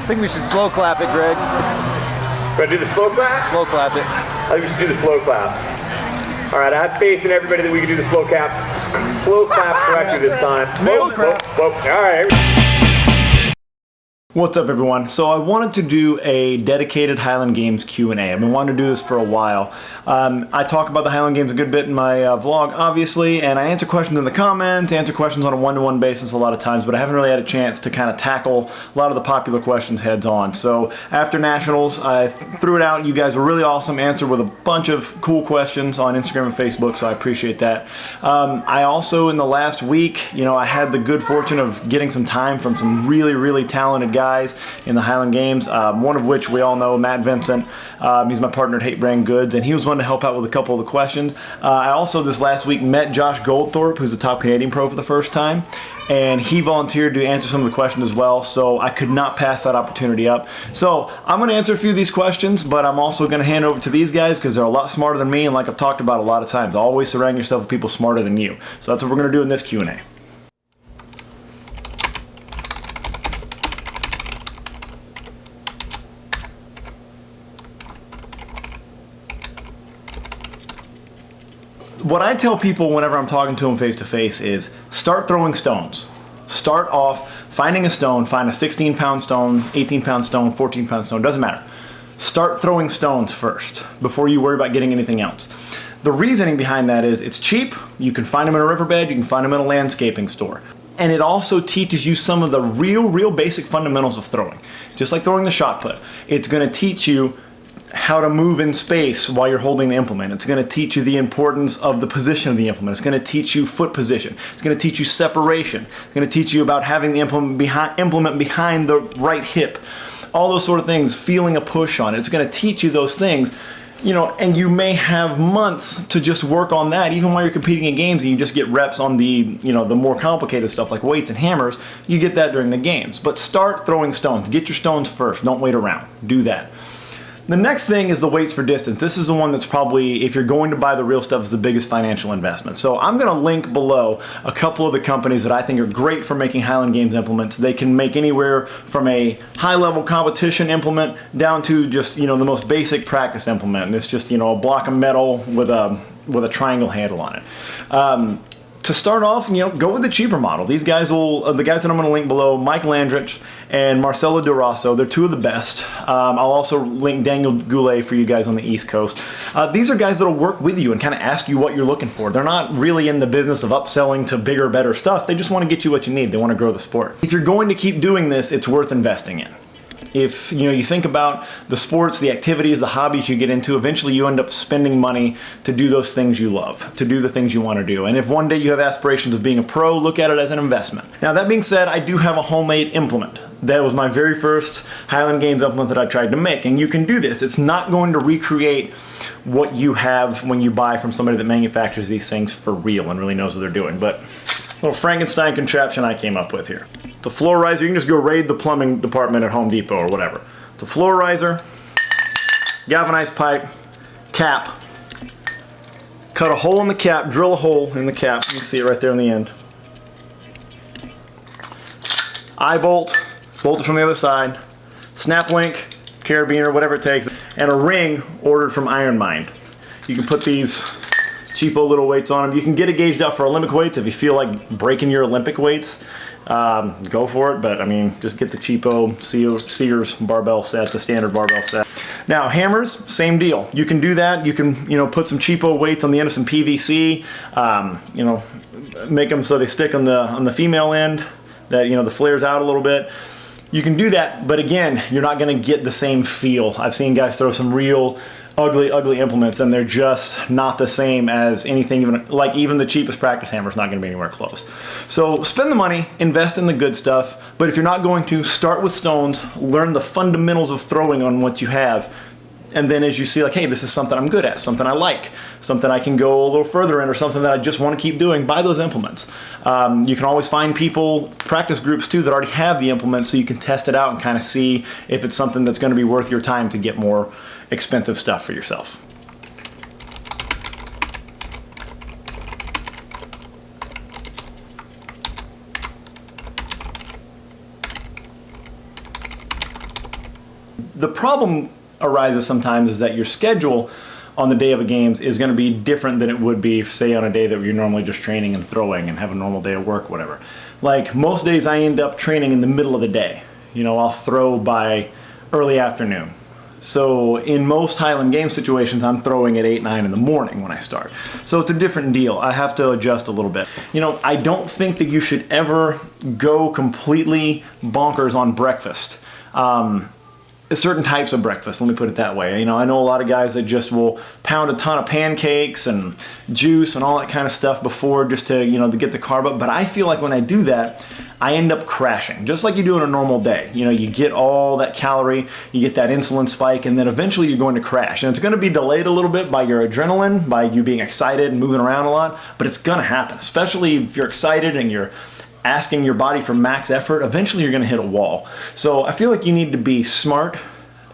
I think we should slow clap it, Greg. Gonna do the slow clap? Slow clap it. I think we should do the slow clap. All right, I have faith in everybody that we can do the slow clap correctly this time. Slow clap. All right. What's up, everyone? So I wanted to do a dedicated Highland Games Q&A. I've been wanting to do this for a while. I talk about the Highland Games a good bit in my vlog, obviously, and I answer questions in the comments, answer questions on a one-to-one basis a lot of times, but I haven't really had a chance to kind of tackle a lot of the popular questions heads on. So after Nationals, I threw it out. You guys were really awesome, answered with a bunch of cool questions on Instagram and Facebook, so I appreciate that. I also, in the last week, I had the good fortune of getting some time from some really, really talented guys in the Highland Games, one of which we all know, Matt Vincent. He's my partner at Hate Brand Goods, and he was one to help out with a couple of the questions. I also, this last week, met Josh Goldthorpe, who's a top Canadian pro for the first time, and he volunteered to answer some of the questions as well, so I could not pass that opportunity up. So I'm going to answer a few of these questions, but I'm also going to hand over to these guys because they're a lot smarter than me, and like I've talked about a lot of times, always surround yourself with people smarter than you. So that's what we're going to do in this Q&A. What I tell people whenever I'm talking to them face to face is start throwing stones. Start off finding a stone, find a 16-pound stone, 18-pound stone, 14-pound stone, doesn't matter. Start throwing stones first before you worry about getting anything else. The reasoning behind that is it's cheap, you can find them in a riverbed, you can find them in a landscaping store. And it also teaches you some of the real basic fundamentals of throwing. Just like throwing the shot put. It's going to teach you how to move in space while you're holding the implement. It's going to teach you the importance of the position of the implement. It's going to teach you foot position. It's going to teach you separation. It's going to teach you about having the implement behind the right hip. All those sort of things, feeling a push on it. It's going to teach you those things. And you may have months to just work on that, even while you're competing in games and you just get reps on the, the more complicated stuff like weights and hammers. You get that during the games. But start throwing stones. Get your stones first. Don't wait around. Do that. The next thing is the weights for distance. This is the one that's probably, if you're going to buy the real stuff, is the biggest financial investment. So I'm going to link below a couple of the companies that I think are great for making Highland Games implements. They can make anywhere from a high-level competition implement down to just, the most basic practice implement. And it's just, a block of metal with a triangle handle on it. To start off, go with the cheaper model. These guys the guys that I'm going to link below, Mike Landrich and Marcelo DeRosso, they're two of the best. I'll also link Daniel Goulet for you guys on the East Coast. These are guys that'll work with you and kind of ask you what you're looking for. They're not really in the business of upselling to bigger, better stuff. They just want to get you what you need. They want to grow the sport. If you're going to keep doing this, it's worth investing in. If you think about the sports, the activities, the hobbies you get into, eventually you end up spending money to do those things you love, to do the things you want to do. And if one day you have aspirations of being a pro, look at it as an investment. Now that being said, I do have a homemade implement. That was my very first Highland Games implement that I tried to make. And you can do this. It's not going to recreate what you have when you buy from somebody that manufactures these things for real and really knows what they're doing. But a little Frankenstein contraption I came up with here. It's a floor riser. You can just go raid the plumbing department at Home Depot or whatever. It's a floor riser, galvanized pipe, cap. Cut a hole in the cap, drill a hole in the cap. You can see it right there on the end. Eye bolt, bolt it from the other side. Snap link, carabiner, whatever it takes. And a ring ordered from Iron Mind. You can put these cheapo little weights on them. You can get it gauged out for Olympic weights if you feel like breaking your Olympic weights. Go for it, but I mean, just get the cheapo Sears barbell set, the standard barbell set. Now, hammers, same deal. You can do that. You can, put some cheapo weights on the end of some PVC. Make them so they stick on the female end. That the flare's out a little bit. You can do that, but again, you're not going to get the same feel. I've seen guys throw some real ugly implements, and they're just not the same as anything, even the cheapest practice hammer is not going to be anywhere close. So spend the money, invest in the good stuff, but if you're not going to, start with stones, learn the fundamentals of throwing on what you have, and then as you see, like, hey, this is something I'm good at, something I like, something I can go a little further in, or something that I just want to keep doing, buy those implements. You can always find practice groups too, that already have the implements, so you can test it out and kind of see if it's something that's going to be worth your time to get more expensive stuff for yourself. The problem arises sometimes is that your schedule on the day of a games is going to be different than it would be, say, on a day that you're normally just training and throwing and have a normal day of work, whatever. Like most days I end up training in the middle of the day. You know, I'll throw by early afternoon. So in most Highland game situations, I'm throwing at 8, 9 in the morning when I start. So it's a different deal. I have to adjust a little bit. You know, I don't think that you should ever go completely bonkers on breakfast. Certain types of breakfast, let me put it that way. You know, I know a lot of guys that just will pound a ton of pancakes and juice and all that kind of stuff before just to, you know, to get the carb up. But I feel like when I do that, I end up crashing, just like you do on a normal day. You know, you get all that calorie, you get that insulin spike, and then eventually you're going to crash. And it's going to be delayed a little bit by your adrenaline, by you being excited and moving around a lot, but it's going to happen, especially if you're excited and you're asking your body for max effort. Eventually you're going to hit a wall. So I feel like you need to be smart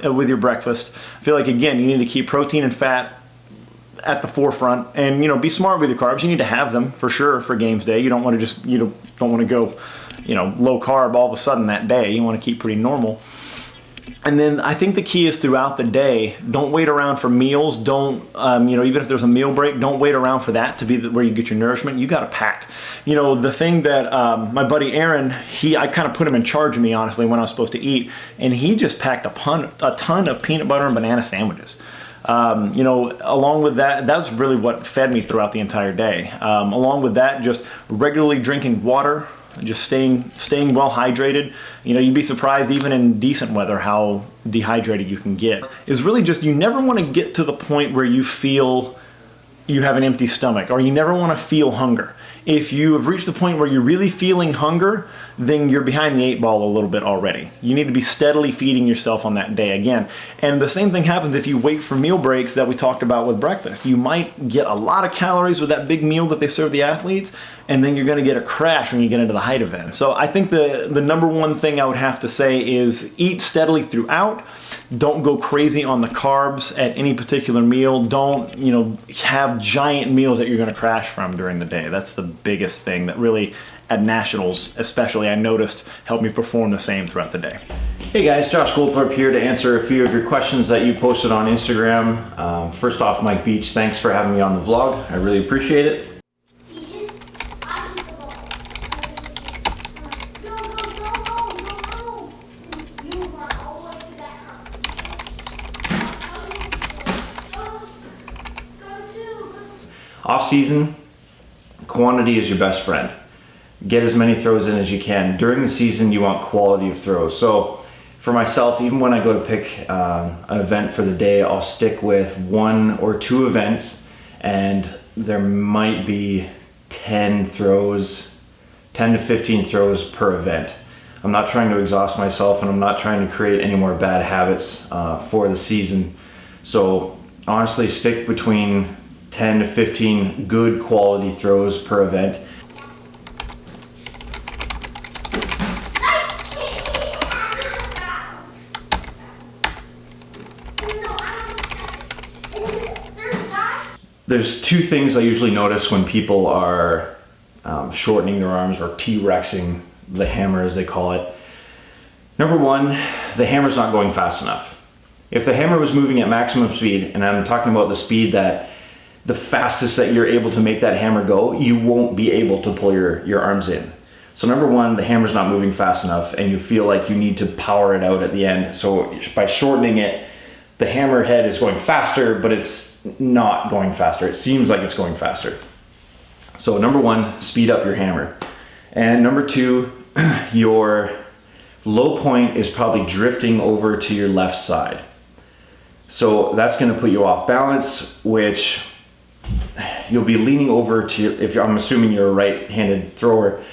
with your breakfast. I feel like, again, you need to keep protein and fat at the forefront, and, you know, be smart with your carbs. You need to have them for sure for games day. You don't want to just, you don't want to go, you know, low carb all of a sudden that day. You want to keep pretty normal. And then I think the key is throughout the day, don't wait around for meals. Don't, you know, even if there's a meal break, don't wait around for that to be where you get your nourishment. You got to pack. You know, the thing that my buddy Aaron, I kind of put him in charge of me, honestly, when I was supposed to eat. And he just packed a ton of peanut butter and banana sandwiches. You know, along with that, that's really what fed me throughout the entire day. Along with that, just regularly drinking water, just staying well hydrated. You know, you'd be surprised even in decent weather how dehydrated you can get. Is really just, you never want to get to the point where you feel you have an empty stomach, or you never want to feel hunger. If you have reached the point where you're really feeling hunger, then you're behind the 8 ball a little bit already. You need to be steadily feeding yourself on that day again. And the same thing happens if you wait for meal breaks that we talked about with breakfast. You might get a lot of calories with that big meal that they serve the athletes, and then you're going to get a crash when you get into the height event. So I think the number one thing I would have to say is eat steadily throughout. Don't go crazy on the carbs at any particular meal. Don't, you know, have giant meals that you're going to crash from during the day. That's the biggest thing that really, at nationals especially, I noticed helped me perform the same throughout the day. Hey guys, Josh Goldthorpe here to answer a few of your questions that you posted on Instagram. First off, Mike Beach, thanks for having me on the vlog. I really appreciate it. Off season, quantity is your best friend. Get as many throws in as you can. During the season, you want quality of throws. So for myself, even when I go to pick an event for the day, I'll stick with 1 or 2 events, and there might be 10 to 15 throws per event. I'm not trying to exhaust myself, and I'm not trying to create any more bad habits for the season. So honestly, stick between 10 to 15 good quality throws per event. There's 2 things I usually notice when people are shortening their arms, or T-rexing the hammer as they call it. Number 1, the hammer's not going fast enough. If the hammer was moving at maximum speed, and I'm talking about the speed that the fastest that you're able to make that hammer go, you won't be able to pull your arms in. So number 1, the hammer's not moving fast enough, and you feel like you need to power it out at the end. So by shortening it, the hammer head is going faster, but it's not going faster. It seems like it's going faster. So number 1, speed up your hammer. And number 2, your low point is probably drifting over to your left side. So that's going to put you off balance, which you'll be leaning over to I'm assuming you're a right-handed thrower,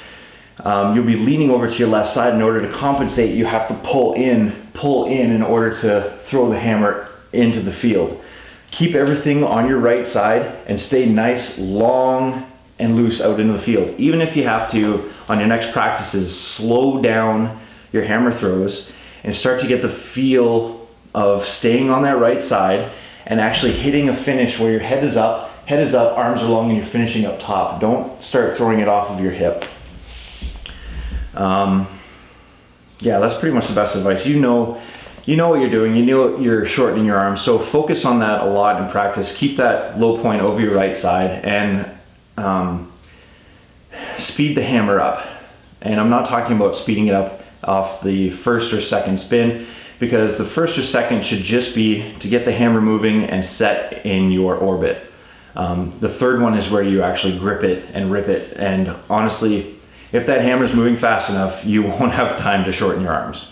you'll be leaning over to your left side. In order to compensate, you have to pull in in order to throw the hammer into the field. Keep everything on your right side and stay nice, long, and loose out into the field. Even if you have to, on your next practices, slow down your hammer throws and start to get the feel of staying on that right side and actually hitting a finish where your head is up, arms are long, and you're finishing up top. Don't start throwing it off of your hip. Yeah, that's pretty much the best advice. You know you know what you're doing. You know you're shortening your arms. So focus on that a lot in practice. Keep that low point over your right side and speed the hammer up. And I'm not talking about speeding it up off the first or second spin, because the first or second should just be to get the hammer moving and set in your orbit. The third one is where you actually grip it and rip it. And honestly, if that hammer's moving fast enough, you won't have time to shorten your arms.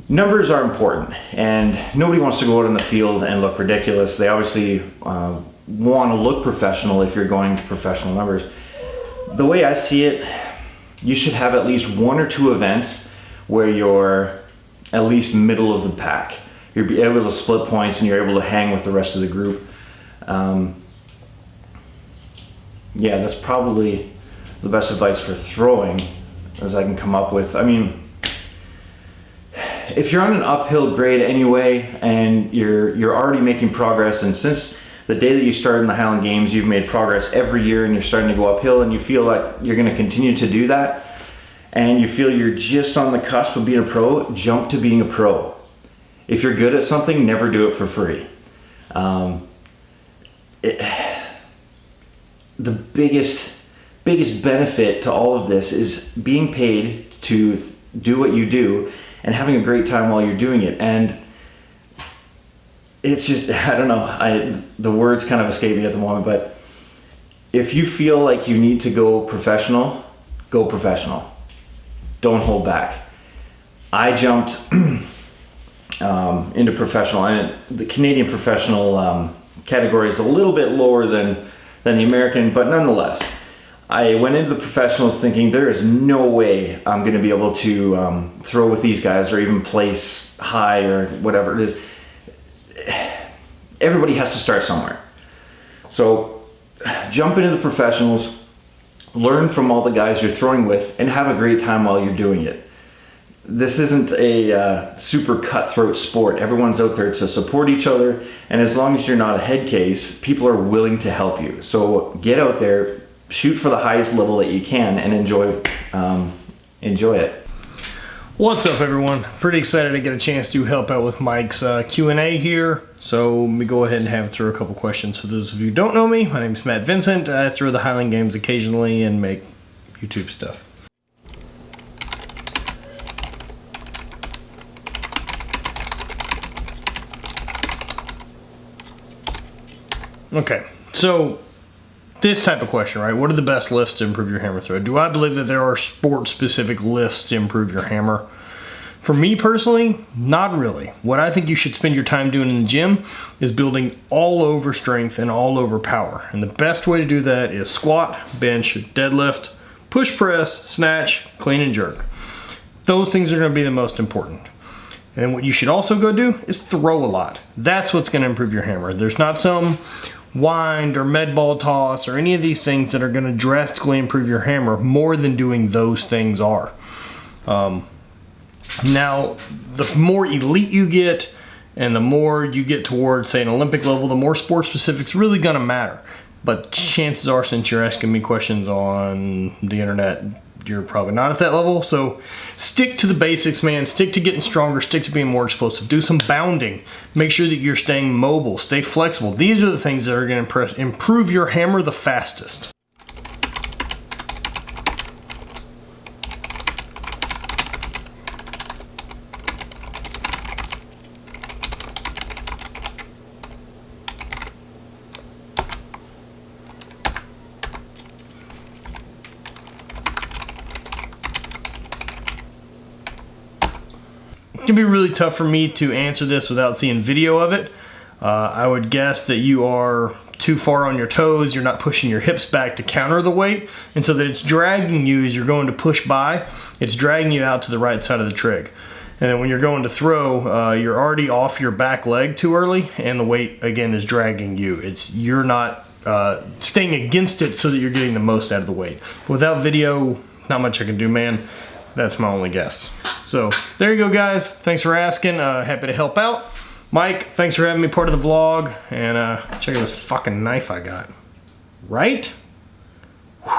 Numbers are important, and nobody wants to go out in the field and look ridiculous. They obviously want to look professional if you're going to professional numbers. The way I see it, you should have at least 1 or 2 events where you're at least middle of the pack. You're able to split points and you're able to hang with the rest of the group. Yeah, that's probably the best advice for throwing as I can come up with. I mean, if you're on an uphill grade anyway and you're already making progress, and since the day that you started in the Highland Games you've made progress every year and you're starting to go uphill, and you feel like you're going to continue to do that, and you feel you're just on the cusp of being a pro, jump to being a pro. If you're good at something, never do it for free. The biggest benefit to all of this is being paid to do what you do and having a great time while you're doing it. And it's just, I don't know, the words kind of escape me at the moment, but if you feel like you need to go professional, go professional. Don't hold back. I jumped into professional, and the Canadian professional category is a little bit lower than the American, but nonetheless, I went into the professionals thinking there is no way I'm going to be able to throw with these guys or even place high or whatever it is. Everybody has to start somewhere. So jump into the professionals, learn from all the guys you're throwing with, and have a great time while you're doing it. This isn't a super cutthroat sport. Everyone's out there to support each other, and as long as you're not a head case, people are willing to help you. So get out there, shoot for the highest level that you can, and enjoy it. What's up, everyone? Pretty excited to get a chance to help out with Mike's Q&A here. So let me go ahead and answer a couple questions. For those of you who don't know me, my name is Matt Vincent. I throw the Highland Games occasionally and make YouTube stuff. Okay, so this type of question, right? What are the best lifts to improve your hammer throw? Do I believe that there are sport-specific lifts to improve your hammer? For me personally, not really. What I think you should spend your time doing in the gym is building all over strength and all over power. And the best way to do that is squat, bench, deadlift, push press, snatch, clean and jerk. Those things are going to be the most important. And what you should also go do is throw a lot. That's what's going to improve your hammer. There's not some wind or med ball toss or any of these things that are going to drastically improve your hammer more than doing those things are. Now, the more elite you get and the more you get towards, say, an Olympic level, the more sport specific's really going to matter. But chances are, since you're asking me questions on the internet, you're probably not at that level. So stick to the basics, man. Stick to getting stronger, stick to being more explosive. Do some bounding. Make sure that you're staying mobile, stay flexible. These are the things that are going to improve your hammer the fastest. It can be really tough for me to answer this without seeing video of it. I would guess that you are too far on your toes, you're not pushing your hips back to counter the weight, and so that it's dragging you as you're going to push by, it's dragging you out to the right side of the trig. And then when you're going to throw, you're already off your back leg too early, and the weight, again, is dragging you. You're not staying against it so that you're getting the most out of the weight. Without video, not much I can do, man. That's my only guess. So there you go, guys. Thanks for asking. Happy to help out. Mike, thanks for having me part of the vlog. And check out this fucking knife I got. Right? Whew.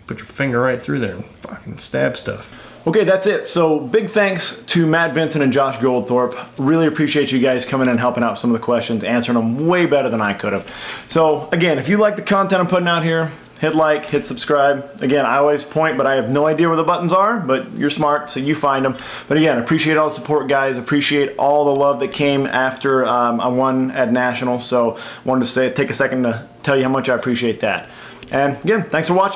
Put your finger right through there and fucking stab stuff. Okay, that's it. So big thanks to Matt Vincent and Josh Goldthorpe. Really appreciate you guys coming in and helping out some of the questions, answering them way better than I could have. So again, if you like the content I'm putting out here, hit like, hit subscribe. Again, I always point, but I have no idea where the buttons are, but you're smart, so you find them. But again, appreciate all the support, guys. Appreciate all the love that came after I won at Nationals. So wanted to take a second to tell you how much I appreciate that. And again, thanks for watching.